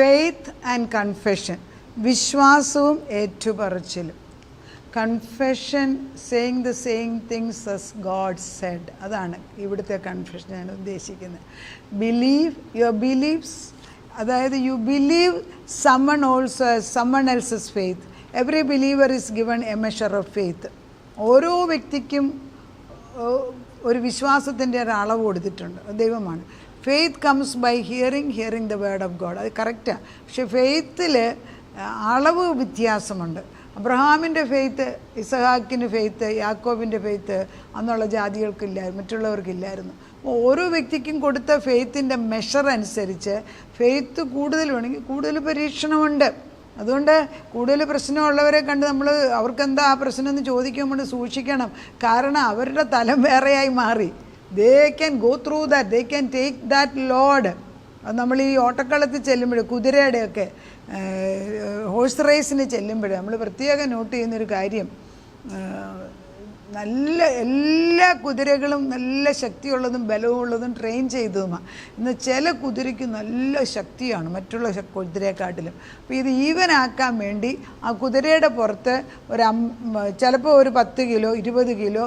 Faith and confession, വിശ്വാസവും ഏറ്റുപറച്ചിലും. Confession saying the same things as God said, അതാണ് ഇവിടുത്തെ കൺഫെഷൻ ഞാൻ ഉദ്ദേശിക്കുന്നത്. ബിലീവ് യുവർ ബിലീവ്സ്, അതായത് you believe someone also as someone else's faith. Every believer is given a measure of faith. ഓരോ വ്യക്തിക്കും ഒരു വിശ്വാസത്തിൻ്റെ ഒരു അളവ് കൊടുത്തിട്ടുണ്ട്, ദൈവമാണ്. Faith comes by hearing the word of God, അത് കറക്റ്റാണ്. പക്ഷെ ഫെയ്ത്തിൽ അളവ് വ്യത്യാസമുണ്ട്. അബ്രഹാമിൻ്റെ ഫെയ്ത്ത്, ഇസഹാക്കിന് ഫെയ്ത്ത്, യാക്കോബിൻ്റെ ഫെയ്ത്ത് അന്നുള്ള ജാതികൾക്കില്ലായിരുന്നു, മറ്റുള്ളവർക്കില്ലായിരുന്നു. ഓരോ വ്യക്തിക്കും കൊടുത്ത ഫെയ്ത്തിൻ്റെ മെഷർ അനുസരിച്ച് ഫെയ്ത്ത് കൂടുതൽ വേണമെങ്കിൽ കൂടുതൽ പരീക്ഷണമുണ്ട്. അതുകൊണ്ട് കൂടുതൽ പ്രശ്നമുള്ളവരെ കണ്ട് നമ്മൾ അവർക്കെന്താ ആ പ്രശ്നം എന്ന് ചോദിക്കുമ്പോൾ സൂക്ഷിക്കണം. കാരണം അവരുടെ തലം വേറെയായി മാറി. They can go through that, they can take that load. അത് നമ്മൾ ഈ ഓട്ടക്കളത്തിൽ ചെല്ലുമ്പോൾ, കുതിരയുടെയൊക്കെ ഹോഴ്സ് റേസിന് ചെല്ലുമ്പോൾ നമ്മൾ പ്രത്യേകം നോട്ട് ചെയ്യുന്നൊരു കാര്യം, നല്ല എല്ലാ കുതിരകളും നല്ല ശക്തിയുള്ളതും ബലമുള്ളതും ട്രെയിൻ ചെയ്തതുമാണ്. എന്നാൽ ചില കുതിരയ്ക്ക് നല്ല ശക്തിയാണ് മറ്റുള്ള കുതിരയെക്കാട്ടിലും. അപ്പോൾ ഇത് ഈവനാക്കാൻ വേണ്ടി ആ കുതിരയുടെ പുറത്ത് ചിലപ്പോൾ ഒരു 10 കിലോ 20 കിലോ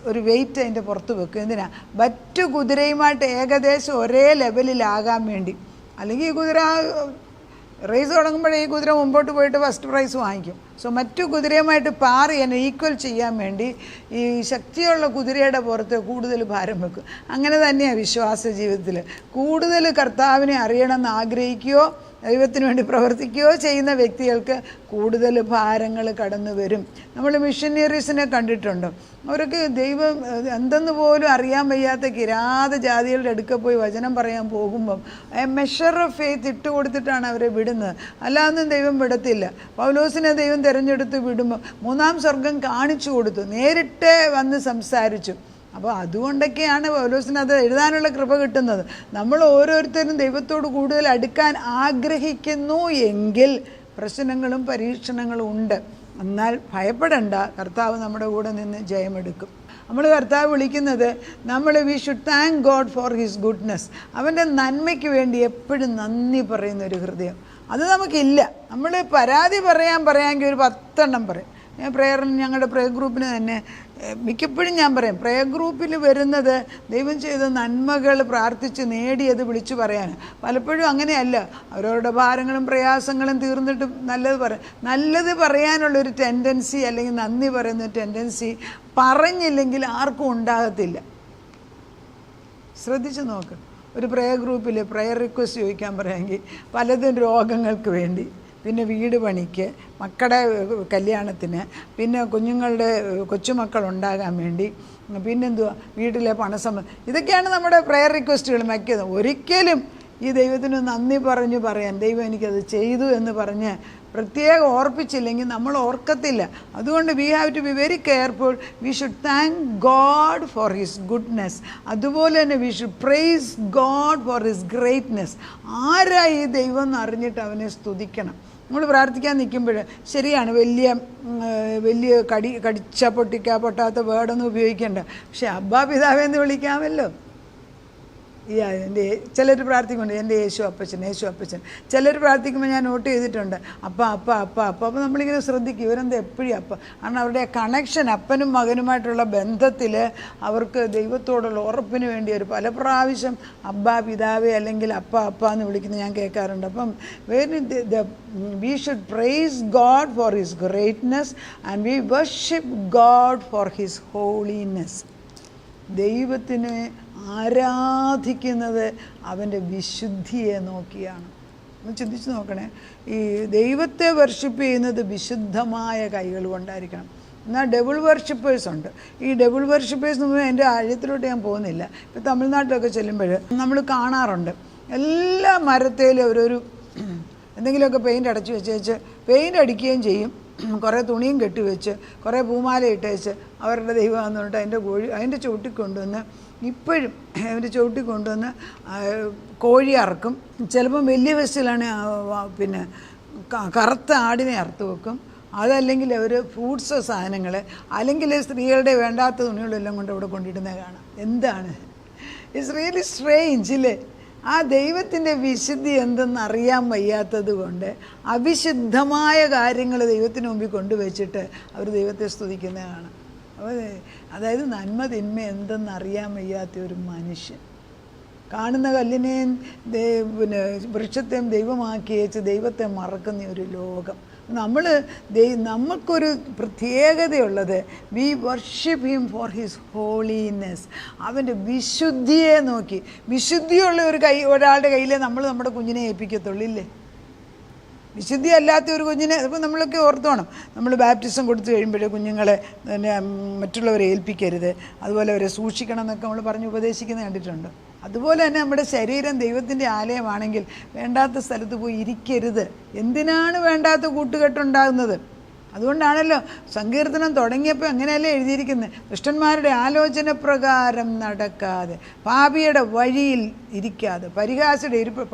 ഒരു വെയിറ്റ് അതിൻ്റെ പുറത്ത് വെക്കും. എന്തിനാ? മറ്റു കുതിരയുമായിട്ട് ഏകദേശം ഒരേ ലെവലിലാകാൻ വേണ്ടി. അല്ലെങ്കിൽ ഈ കുതിര റേസ് തുടങ്ങുമ്പോഴേ ഈ കുതിര മുമ്പോട്ട് പോയിട്ട് ഫസ്റ്റ് പ്രൈസ് വാങ്ങിക്കും. സോ മറ്റു കുതിരയുമായിട്ട് പാറി എന്നെ ഈക്വൽ ചെയ്യാൻ വേണ്ടി ഈ ശക്തിയുള്ള കുതിരയുടെ പുറത്ത് കൂടുതൽ ഭാരം വെക്കും. അങ്ങനെ തന്നെയാണ് വിശ്വാസ ജീവിതത്തിൽ. കൂടുതൽ കർത്താവിനെ അറിയണമെന്ന് ആഗ്രഹിക്കുകയോ ദൈവത്തിന് വേണ്ടി പ്രവർത്തിക്കുകയോ ചെയ്യുന്ന വ്യക്തികൾക്ക് കൂടുതൽ ഭാരങ്ങൾ കടന്നു വരും. നമ്മൾ മിഷനറീസിനെ കണ്ടിട്ടുണ്ട്. അവർക്ക് ദൈവം എന്തെന്ന് പോലും അറിയാൻ വയ്യാത്ത കിരാത ജാതികളുടെ അടുക്ക പോയി വചനം പറയാൻ പോകുമ്പം മെഷർ ഓഫ് ഫെയ്ത്ത് ഇട്ട് കൊടുത്തിട്ടാണ് അവരെ വിടുന്നത്. അല്ലാതൊന്നും ദൈവം വിടത്തില്ല. പൗലോസിനെ ദൈവം തിരഞ്ഞെടുത്ത് വിടുമ്പോൾ 3-ാം സ്വർഗം കാണിച്ചു കൊടുത്തു, നേരിട്ട് വന്ന് സംസാരിച്ചു. അപ്പോൾ അതുകൊണ്ടൊക്കെയാണ് പൗലോസിന് അത് എഴുതാനുള്ള കൃപ കിട്ടുന്നത്. നമ്മൾ ഓരോരുത്തരും ദൈവത്തോട് കൂടുതൽ അടുക്കാൻ ആഗ്രഹിക്കുന്നു എങ്കിൽ പ്രശ്നങ്ങളും പരീക്ഷണങ്ങളും ഉണ്ട്. എന്നാൽ ഭയപ്പെടേണ്ട, കർത്താവ് നമ്മുടെ കൂടെ നിന്ന് ജയമെടുക്കും. നമ്മൾ കർത്താവ് വിളിക്കുന്നത് V should thank God for his goodness. അവൻ്റെ നന്മയ്ക്ക് വേണ്ടി എപ്പോഴും നന്ദി പറയുന്ന ഒരു ഹൃദയം അത് നമുക്കില്ല. നമ്മൾ പരാതി പറയാമെങ്കിൽ ഒരു 10 എണ്ണം പറയും. ഞങ്ങളുടെ പ്രേയർ ഗ്രൂപ്പിന് തന്നെ മിക്കപ്പോഴും ഞാൻ പറയും, പ്രേയർ ഗ്രൂപ്പിൽ വരുന്നത് ദൈവം ചെയ്ത നന്മകൾ പ്രാർത്ഥിച്ച് നേടിയത് വിളിച്ചു പറയാൻ. പലപ്പോഴും അങ്ങനെയല്ല, അവരവരുടെ ഭാരങ്ങളും പ്രയാസങ്ങളും തീർന്നിട്ട് നല്ലത് പറയാനുള്ളൊരു ടെൻഡൻസി, അല്ലെങ്കിൽ നന്ദി പറയുന്ന ടെൻഡൻസി പറഞ്ഞില്ലെങ്കിൽ ആർക്കും ഉണ്ടാകത്തില്ല. ശ്രദ്ധിച്ച് നോക്ക്. ഒരു പ്രേയർ ഗ്രൂപ്പിൽ പ്രേയർ റിക്വസ്റ്റ് ചോദിക്കാൻ പറയാമെങ്കിൽ പലതും രോഗങ്ങൾക്ക് വേണ്ടി, പിന്നെ വീട് പണിക്ക്, മക്കളുടെ കല്യാണത്തിന്, പിന്നെ കുഞ്ഞുങ്ങളുടെ കൊച്ചുമക്കൾ ഉണ്ടാകാൻ വേണ്ടി, പിന്നെന്തുവാ വീട്ടിലെ ഇതൊക്കെയാണ് നമ്മുടെ പ്രേയർ റിക്വസ്റ്റുകൾ വയ്ക്കുന്നത്. ഒരിക്കലും ഈ ദൈവത്തിന് നന്ദി പറയാൻ, ദൈവം എനിക്കത് ചെയ്തു എന്ന് പറഞ്ഞ് പ്രത്യേകം ഓർപ്പിച്ചില്ലെങ്കിൽ നമ്മൾ ഓർക്കത്തില്ല. അതുകൊണ്ട് we have to be very careful. We should thank God for his goodness. അതുപോലെ തന്നെ we should praise God for his greatness. ആരാ ഈ ദൈവം എന്ന് അറിഞ്ഞിട്ട് അവനെ സ്തുതിക്കണം. നമ്മൾ പ്രാർത്ഥിക്കാൻ നിൽക്കുമ്പോൾ ശരിയാണ്, വലിയ പൊട്ടാത്ത വേർഡൊന്നും ഉപയോഗിക്കേണ്ട. പക്ഷെ അബ്ബാ പിതാവേ എന്ന് വിളിക്കാമല്ലോ. ചിലർ പ്രാർത്ഥിക്കുന്നുണ്ട് എൻ്റെ യേശു അപ്പച്ചൻ. ചിലർ പ്രാർത്ഥിക്കുമ്പോൾ ഞാൻ നോട്ട് ചെയ്തിട്ടുണ്ട് അപ്പോൾ നമ്മളിങ്ങനെ ശ്രദ്ധിക്കും, ഇവരെന്താ എപ്പോഴും കാരണം അവരുടെ കണക്ഷൻ, അപ്പനും മകനുമായിട്ടുള്ള ബന്ധത്തിൽ അവർക്ക് ദൈവത്തോടുള്ള ഉറപ്പിന് വേണ്ടി ഒരു പല പ്രാവശ്യം അബ്ബാ പിതാവേ അല്ലെങ്കിൽ അപ്പ എന്ന് വിളിക്കുന്നത് ഞാൻ കേൾക്കാറുണ്ട്. അപ്പം we should praise God for his greatness and we worship God for his holiness. ദൈവത്തിനെ ആരാധിക്കുന്നത് അവൻ്റെ വിശുദ്ധിയെ നോക്കിയാണ്. ഒന്ന് ചിന്തിച്ച് നോക്കണേ. ഈ ദൈവത്തെ വർഷിപ്പ് ചെയ്യുന്നത് വിശുദ്ധമായ കൈകൾ കൊണ്ടായിരിക്കണം. എന്നാൽ ഡബിൾ വർഷിപ്പേഴ്സ് ഉണ്ട്. ഈ ഡബിൾ വർഷിപ്പേഴ്സ് എന്ന് പറഞ്ഞാൽ എൻ്റെ ആഴത്തിലോട്ട് ഞാൻ പോകുന്നില്ല. ഇപ്പോൾ തമിഴ്നാട്ടിലൊക്കെ ചെല്ലുമ്പോൾ നമ്മൾ കാണാറുണ്ട്, എല്ലാ മരത്തേലും അവരൊരു എന്തെങ്കിലുമൊക്കെ പെയിൻ്റ് അടച്ചു വെച്ച് പെയിൻ്റ് അടിക്കുകയും ചെയ്യും, കുറേ തുണിയും കെട്ടിവെച്ച് കുറേ പൂമാല ഇട്ടേച്ച് അവരുടെ ദൈവം എന്ന് പറഞ്ഞിട്ട് അതിൻ്റെ ചവിട്ടി കൊണ്ടുവന്ന് ഇപ്പോഴും അതിൻ്റെ ചവിട്ടി കൊണ്ടുവന്ന് കോഴി അറക്കും. ചിലപ്പം വലിയ വെസ്റ്റിലാണ് പിന്നെ കറുത്ത ആടിനെ അറുത്ത് വെക്കും. അതല്ലെങ്കിൽ അവർ ഫ്രൂട്ട്സ് സാധനങ്ങൾ, അല്ലെങ്കിൽ സ്ത്രീകളുടെ വേണ്ടാത്ത തുണികളെല്ലാം കൊണ്ട് അവിടെ കൊണ്ടിടുന്നത് കാണാം. എന്താണ്? ഇറ്റ്സ് റിയലി സ്ട്രേഞ്ച് ഇല്ലേ? ആ ദൈവത്തിൻ്റെ വിശുദ്ധി എന്തെന്ന് അറിയാൻ വയ്യാത്തത് കൊണ്ട് അവിശുദ്ധമായ കാര്യങ്ങൾ ദൈവത്തിന് മുമ്പിൽ കൊണ്ടുവച്ചിട്ട് അവർ ദൈവത്തെ സ്തുതിക്കുന്നതാണ്. അപ്പോൾ അതായത് നന്മ തിന്മ എന്തെന്ന് അറിയാൻ വയ്യാത്ത ഒരു മനുഷ്യൻ, കാണുന്ന കല്ലിനെയും പിന്നെ വൃക്ഷത്തെയും ദൈവമാക്കി വെച്ച് ദൈവത്തെ മറക്കുന്ന ഒരു ലോകം. നമുക്കൊരു പ്രത്യേകതയുള്ളത്, we worship him for his holiness. അവൻ്റെ വിശുദ്ധിയെ നോക്കി. വിശുദ്ധിയുള്ള ഒരാളുടെ കയ്യിലേ നമ്മൾ നമ്മുടെ കുഞ്ഞിനെ ഏൽപ്പിക്കത്തുള്ളൂ, ഇല്ലേ? വിശുദ്ധി അല്ലാത്ത ഒരു കുഞ്ഞിനെ, അപ്പോൾ നമ്മളൊക്കെ ഓർത്തോണം, നമ്മൾ ബാപ്റ്റിസം കൊടുത്തു കഴിയുമ്പോഴേ കുഞ്ഞുങ്ങളെ പിന്നെ മറ്റുള്ളവരെ ഏൽപ്പിക്കരുത്, അതുപോലെ അവരെ സൂക്ഷിക്കണം എന്നൊക്കെ നമ്മൾ പറഞ്ഞ് ഉപദേശിക്കുന്നത് കണ്ടിട്ടുണ്ട്. അതുപോലെ തന്നെ നമ്മുടെ ശരീരം ദൈവത്തിൻ്റെ ആലയമാണെങ്കിൽ വേണ്ടാത്ത സ്ഥലത്ത് പോയി ഇരിക്കരുത്. എന്തിനാണ് വേണ്ടാത്ത കൂട്ടുകെട്ടുണ്ടാകുന്നത്? അതുകൊണ്ടാണല്ലോ സങ്കീർത്തനം തുടങ്ങിയപ്പോൾ എങ്ങനെയല്ലേ എഴുതിയിരിക്കുന്നത്, ദുഷ്ടന്മാരുടെ ആലോചന പ്രകാരം നടക്കാതെ, പാപിയുടെ വഴിയിൽ ഇരിക്കാതെ,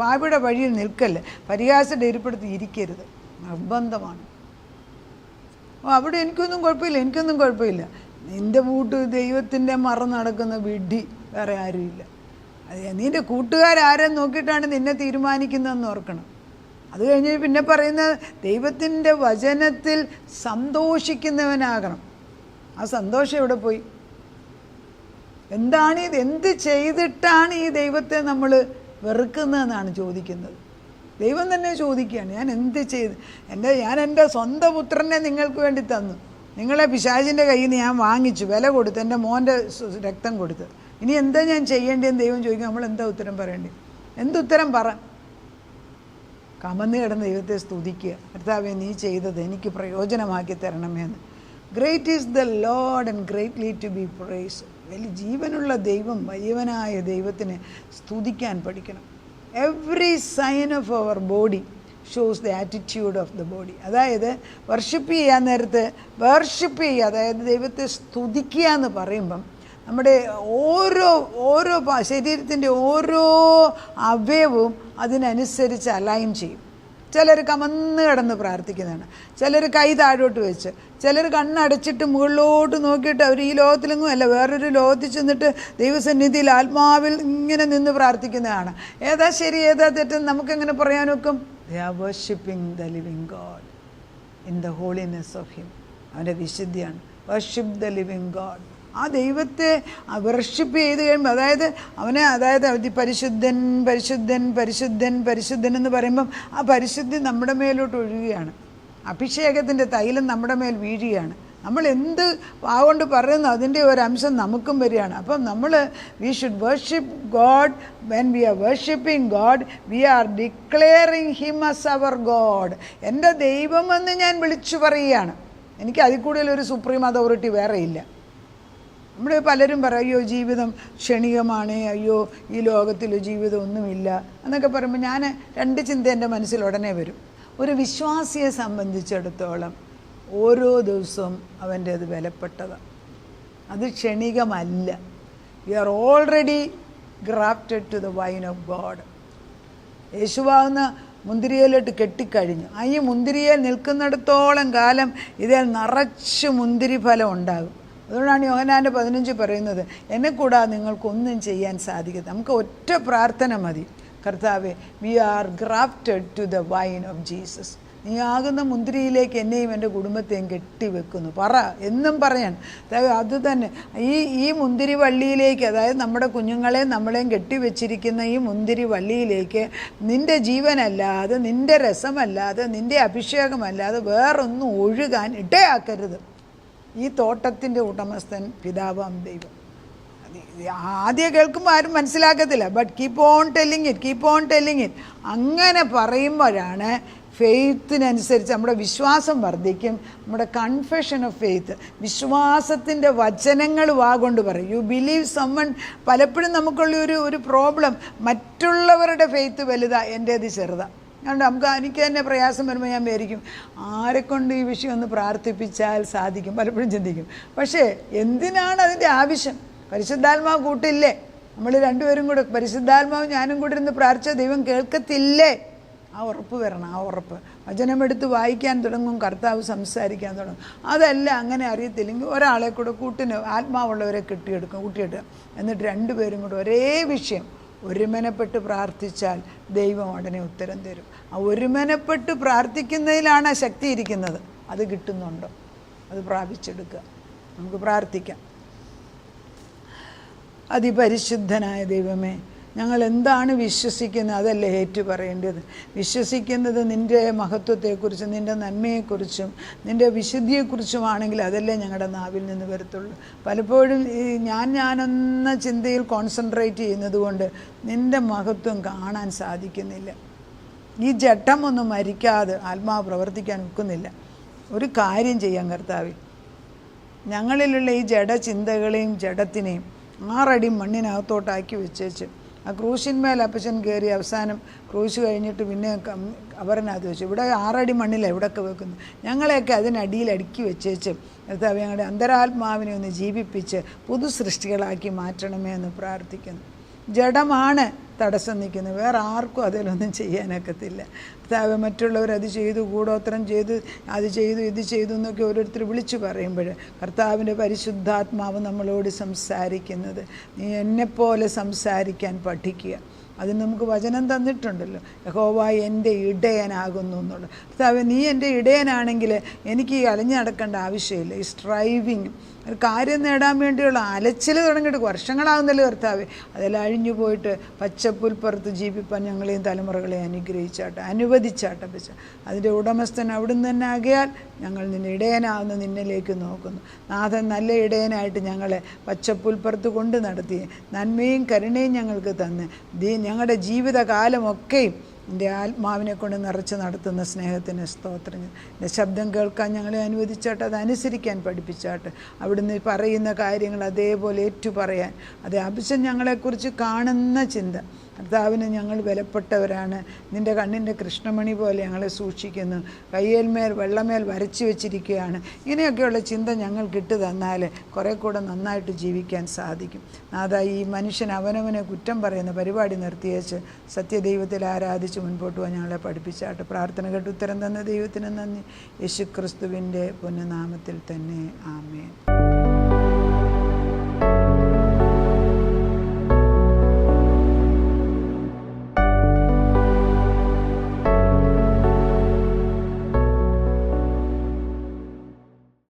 പാപിയുടെ വഴിയിൽ നിൽക്കല്ലേ, പരിഹാസയുടെ ഇരിപ്പിടത്ത് ഇരിക്കരുത്, നിർബന്ധമാണ്. അവിടെ എനിക്കൊന്നും കുഴപ്പമില്ല. നിൻ്റെ ദൈവത്തിൻ്റെ മറ നടക്കുന്ന വിഡ്ഢി വേറെ ആരുമില്ല. നിൻ്റെ കൂട്ടുകാരാരും നോക്കിയിട്ടാണ് നിന്നെ തീരുമാനിക്കുന്നതെന്ന് ഓർക്കണം. അത് കഴിഞ്ഞ് പിന്നെ പറയുന്നത് ദൈവത്തിൻ്റെ വചനത്തിൽ സന്തോഷിക്കുന്നവനാകണം. ആ സന്തോഷം എവിടെ പോയി? എന്ത് ചെയ്തിട്ടാണ് ഈ ദൈവത്തെ നമ്മൾ വെറുക്കുന്നതെന്നാണ് ചോദിക്കുന്നത്. ദൈവം തന്നെ ചോദിക്കുകയാണ്, ഞാൻ എന്ത് ചെയ്ത്? ഞാൻ എൻ്റെ സ്വന്തം പുത്രനെ നിങ്ങൾക്ക് വേണ്ടി തന്നു, നിങ്ങളെ പിശാചിൻ്റെ കയ്യിൽ നിന്ന് ഞാൻ വാങ്ങിച്ചു, വില കൊടുത്ത്, എൻ്റെ മോൻ്റെ രക്തം കൊടുത്ത്. ഇനി എന്താ ഞാൻ ചെയ്യേണ്ടതെന്ന് ദൈവം ചോദിക്കും. നമ്മൾ എന്താ ഉത്തരം പറയേണ്ടി? എന്തുത്തരം പറ? കമന്ന് കിടന്ന് ദൈവത്തെ സ്തുതിക്കുക, കർത്താവേ നീ ചെയ്തത് എനിക്ക് പ്രയോജനമാക്കി തരണമേന്ന്. Great is the Lord and greatly to be praised. വലിയ ജീവനുള്ള ദൈവം, വലിയവനായ ദൈവത്തിനെ സ്തുതിക്കാൻ പഠിക്കണം. Every sign of our body shows the attitude of the body. അതായത് വർഷിപ്പ് ചെയ്യാൻ നേരത്ത് അതായത് ദൈവത്തെ സ്തുതിക്കുക എന്ന് പറയുമ്പം നമ്മുടെ ഓരോ ശരീരത്തിൻ്റെ ഓരോ അവയവവും അതിനനുസരിച്ച് അലൈൻ ചെയ്യും. ചിലർ കമന്ന് കിടന്ന് പ്രാർത്ഥിക്കുന്നതാണ്, ചിലർ കൈ താഴോട്ട് വെച്ച്, ചിലർ കണ്ണടച്ചിട്ട് മുകളിലോട്ട് നോക്കിയിട്ട് അവർ ഈ ലോകത്തിലെങ്ങും അല്ല വേറൊരു ലോകത്തിൽ ചെന്നിട്ട് ദൈവസന്നിധിയിൽ ആത്മാവിൽ ഇങ്ങനെ നിന്ന് പ്രാർത്ഥിക്കുന്നതാണ്. ഏതാ ശരി ഏതാ തെറ്റെന്ന് നമുക്കെങ്ങനെ പറയാനൊക്കും? They are worshipping the living God in the holiness of Him. അവൻ്റെ വിശുദ്ധിയാണ്. Worship the living God. ആ ദൈവത്തെ വർഷിപ്പ് ചെയ്ത് കഴിയുമ്പോൾ അതായത് പരിശുദ്ധൻ പരിശുദ്ധൻ പരിശുദ്ധൻ പരിശുദ്ധൻ എന്ന് പറയുമ്പം ആ പരിശുദ്ധി നമ്മുടെ മേലോട്ട് ഒഴുകുകയാണ്. അഭിഷേകത്തിൻ്റെ തൈലം നമ്മുടെ മേൽ വീഴുകയാണ്. നമ്മൾ എന്ത് കൊണ്ട് പറയുന്നു അതിൻ്റെ ഒരു അംശം നമുക്കും വരികയാണ്. അപ്പം we should worship God. When we are worshipping God we are declaring him as our God. എൻ്റെ ദൈവമെന്ന് ഞാൻ വിളിച്ചു പറയുകയാണ്. എനിക്ക് അതിൽ കൂടുതൽ ഒരു സുപ്രീം അതോറിറ്റി വേറെ ഇല്ല. നമ്മൾ പലരും പറയും, അയ്യോ ജീവിതം ക്ഷണികമാണ്, അയ്യോ ഈ ലോകത്തിൽ ജീവിതം ഒന്നുമില്ല എന്നൊക്കെ പറയുമ്പോൾ ഞാൻ രണ്ട് ചിന്ത എൻ്റെ മനസ്സിൽ ഉടനെ വരും. ഒരു വിശ്വാസിയെ സംബന്ധിച്ചിടത്തോളം ഓരോ ദിവസവും അവൻ്റെ അത് വിലപ്പെട്ടതാണ്, അത് ക്ഷണികമല്ല. We are already grafted to the vine of God. യേശുവാകുന്ന മുന്തിരിയിലോട്ട് കെട്ടിക്കഴിഞ്ഞു. ഈ മുന്തിരിയിൽ നിൽക്കുന്നിടത്തോളം കാലം ഇതിൽ നിറച്ച് മുന്തിരി ഫലം ഉണ്ടാകും. അതുകൊണ്ടാണ് യോഹന്നാൻ്റെ 15 പറയുന്നത്, എന്നെ കൂടാതെ നിങ്ങൾക്കൊന്നും ചെയ്യാൻ സാധിക്കത്തില്ല. നമുക്ക് ഒറ്റ പ്രാർത്ഥന മതി, കർത്താവേ we are grafted to the vine of Jesus. നീ ആകുന്ന മുന്തിരിയിലേക്ക് എന്നെയും എൻ്റെ കുടുംബത്തെയും കെട്ടിവെക്കുന്നു. എന്നും പറയാൻ അത് തന്നെ. ഈ മുന്തിരി വള്ളിയിലേക്ക്, അതായത് നമ്മുടെ കുഞ്ഞുങ്ങളെ നമ്മളെയും കെട്ടിവെച്ചിരിക്കുന്ന ഈ മുന്തിരി വള്ളിയിലേക്ക് നിൻ്റെ ജീവനല്ലാതെ, നിൻ്റെ രസമല്ലാതെ, നിൻ്റെ അഭിഷേകമല്ലാതെ വേറൊന്നും ഒഴുകാൻ ഇടയാക്കരുത്. ഈ തോട്ടത്തിൻ്റെ ഉടമസ്ഥൻ പിതാവാം ദൈവം. ആദ്യം കേൾക്കുമ്പോൾ ആരും മനസ്സിലാക്കത്തില്ല. But keep on telling it. അങ്ങനെ പറയുമ്പോഴാണ് ഫെയ്ത്തിനനുസരിച്ച് നമ്മുടെ വിശ്വാസം വർദ്ധിക്കും. നമ്മുടെ കൺഫെഷൻ ഓഫ് ഫെയ്ത്ത്, വിശ്വാസത്തിൻ്റെ വചനങ്ങൾ വാഗൊണ്ട് പറയും. You believe summon. പലപ്പോഴും നമുക്കുള്ള ഒരു പ്രോബ്ലം, മറ്റുള്ളവരുടെ ഫെയ്ത്ത് വലുതാ, എൻ്റേത് ചെറുതാ. അതുകൊണ്ട് എനിക്ക് തന്നെ പ്രയാസം വരുമ്പോൾ ഞാൻ വിചാരിക്കും, ആരെക്കൊണ്ട് ഈ വിഷയം ഒന്ന് പ്രാർത്ഥിപ്പിച്ചാൽ സാധിക്കും, പലപ്പോഴും ചിന്തിക്കും. പക്ഷേ എന്തിനാണ് അതിൻ്റെ ആവശ്യം? പരിശുദ്ധാത്മാവ് കൂട്ടില്ലേ? നമ്മൾ രണ്ടുപേരും കൂടെ, പരിശുദ്ധാത്മാവ് ഞാനും കൂടെ ഇരുന്ന് പ്രാർത്ഥിച്ച ദൈവം കേൾക്കത്തില്ലേ? ആ ഉറപ്പ് വരണം. ആ ഉറപ്പ് വചനമെടുത്ത് വായിക്കാൻ തുടങ്ങും, കർത്താവ് സംസാരിക്കാൻ തുടങ്ങും. അതല്ല അങ്ങനെ അറിയത്തില്ലെങ്കിൽ ഒരാളെ കൂടെ കൂട്ടിന് ആത്മാവുള്ളവരെ കൂട്ടിയെടുക്കുക. എന്നിട്ട് രണ്ടുപേരും കൂടെ ഒരേ വിഷയം ഒരുമനപ്പെട്ട് പ്രാർത്ഥിച്ചാൽ ദൈവം ഉടനെ ഉത്തരം തരും. ആ ഒരുമനപ്പെട്ട് പ്രാർത്ഥിക്കുന്നതിലാണ് ആ ശക്തി ഇരിക്കുന്നത്. അത് കിട്ടുന്നുണ്ടോ? അത് പ്രാപിച്ചെടുക്കുക. നമുക്ക് പ്രാർത്ഥിക്കാം. അതിപരിശുദ്ധനായ ദൈവമേ, ഞങ്ങൾ എന്താണ് വിശ്വസിക്കുന്നത് അതല്ലേ ഏറ്റു പറയേണ്ടത്. വിശ്വസിക്കുന്നത് നിൻ്റെ മഹത്വത്തെക്കുറിച്ചും നിൻ്റെ നന്മയെക്കുറിച്ചും നിൻ്റെ വിശുദ്ധിയെക്കുറിച്ചുമാണെങ്കിൽ അതല്ലേ ഞങ്ങളുടെ നാവിൽ നിന്ന് വരത്തുള്ളൂ. പലപ്പോഴും ഈ ഞാനെന്ന ചിന്തയിൽ കോൺസെൻട്രേറ്റ് ചെയ്യുന്നത് കൊണ്ട് നിൻ്റെ മഹത്വം കാണാൻ സാധിക്കുന്നില്ല. ഈ ജഡമൊന്നും മരിക്കാതെ ആത്മാവ് പ്രവർത്തിക്കാൻ ഒക്കുന്നില്ല. ഒരു കാര്യം ചെയ്യാം കർത്താവേ, ഞങ്ങളിലുള്ള ഈ ജഡചിന്തകളെയും ജഡത്തിനെയും 6 അടി മണ്ണിനകത്തോട്ടാക്കി വെച്ചേച്ച് ആ ക്രൂശിന്മേൽ അപ്പച്ചൻ കയറി അവസാനം ക്രൂശ് കഴിഞ്ഞിട്ട് പിന്നെ അവരനകത്ത് വെച്ചു. ഇവിടെ 6 അടി മണ്ണിലാണ് ഇവിടെയൊക്കെ വെക്കുന്നത്. ഞങ്ങളെയൊക്കെ അതിനടിയിൽ അടുക്കി വെച്ചേച്ച് കർത്താവേ ഞങ്ങളുടെ അന്തരാത്മാവിനെ ഒന്ന് ജീവിപ്പിച്ച് പുതു സൃഷ്ടികളാക്കി മാറ്റണമേ എന്ന് പ്രാർത്ഥിക്കുന്നു. ജഡമാണ് തടസ്സം നിൽക്കുന്നത്, വേറെ ആർക്കും അതിലൊന്നും ചെയ്യാനൊക്കത്തില്ല. കർത്താവ് മറ്റുള്ളവർ അത് ചെയ്തു, കൂടോത്രം ചെയ്തു, അത് ചെയ്തു, ഇത് ചെയ്തു എന്നൊക്കെ ഓരോരുത്തർ വിളിച്ചു പറയുമ്പോൾ കർത്താവിൻ്റെ പരിശുദ്ധാത്മാവ് നമ്മളോട് സംസാരിക്കുന്നത് നീ എന്നെപ്പോലെ സംസാരിക്കാൻ പഠിക്കുക. അതിന് നമുക്ക് വചനം തന്നിട്ടുണ്ടല്ലോ, യഹോവ എൻ്റെ ഇടയനാകുന്നു എന്നുള്ളത്. കർത്താവ് നീ എൻ്റെ ഇടയനാണെങ്കിൽ എനിക്ക് ഈ അലഞ്ഞു നടക്കേണ്ട ആവശ്യമില്ല. ഈ സ്ട്രൈവിങ് ഒരു കാര്യം നേടാൻ വേണ്ടിയുള്ള അലച്ചിൽ തുടങ്ങിയിട്ട് വർഷങ്ങളാകുന്നല്ലോ കർത്താവേ. അതെല്ലാം അഴിഞ്ഞു പോയിട്ട് പച്ചപ്പുൽപ്പുറത്ത് ജീവിപ്പാൻ ഞങ്ങളെയും തലമുറകളെ അനുവദിച്ചാട്ടെ പച്ച. അതിൻ്റെ ഉടമസ്ഥൻ അവിടുന്ന് തന്നെ ആകിയാൽ ഞങ്ങൾ നിന്നെ ഇടയനാകുന്ന നിന്നിലേക്ക് നോക്കുന്നു. നാഥൻ നല്ല ഇടയനായിട്ട് ഞങ്ങളെ പച്ചപ്പുൽപ്പുറത്ത് കൊണ്ട് നടത്തി നന്മയും കരുണയും ഞങ്ങൾക്ക് തന്ന് ഞങ്ങളുടെ ജീവിതകാലമൊക്കെയും എൻ്റെ ആത്മാവിനെ കൊണ്ട് നിറച്ച് നടത്തുന്ന സ്നേഹത്തിന് സ്തോത്രം. എൻ്റെ ശബ്ദം കേൾക്കാൻ ഞങ്ങളെ അനുവദിച്ചാട്ടെ, അതനുസരിക്കാൻ പഠിപ്പിച്ചാട്ടെ. അവിടുന്ന് പറയുന്ന കാര്യങ്ങൾ അതേപോലെ ഏറ്റു പറയാൻ, അത് അഭിഷൻ ഞങ്ങളെക്കുറിച്ച് കാണുന്ന ചിന്ത. കർത്താവിന് ഞങ്ങൾ വിലപ്പെട്ടവരാണ്, നിൻ്റെ കണ്ണിൻ്റെ കൃഷ്ണമണി പോലെ ഞങ്ങളെ സൂക്ഷിക്കുന്നു, കയ്യേൽമേൽ വെള്ളമേൽ വരച്ചു വെച്ചിരിക്കുകയാണ്. ഇങ്ങനെയൊക്കെയുള്ള ചിന്ത ഞങ്ങൾക്ക് ഇട്ട് തന്നാൽ കുറേ കൂടെ നന്നായിട്ട് ജീവിക്കാൻ സാധിക്കും. നാഥാ, ഈ മനുഷ്യൻ അവനവനെ കുറ്റം പറയുന്ന പരിപാടി നിർത്തിയേച്ച് സത്യദൈവത്തിൽ ആരാധിച്ച് മുൻപോട്ട് പോകാൻ ഞങ്ങളെ പഠിപ്പിച്ചാട്ടെ. പ്രാർത്ഥന കേട്ട് ഉത്തരം തന്ന ദൈവത്തിന് നന്ദി. യേശുക്രിസ്തുവിൻ്റെ പുണ്യനാമത്തിൽ തന്നെ ആമേൻ.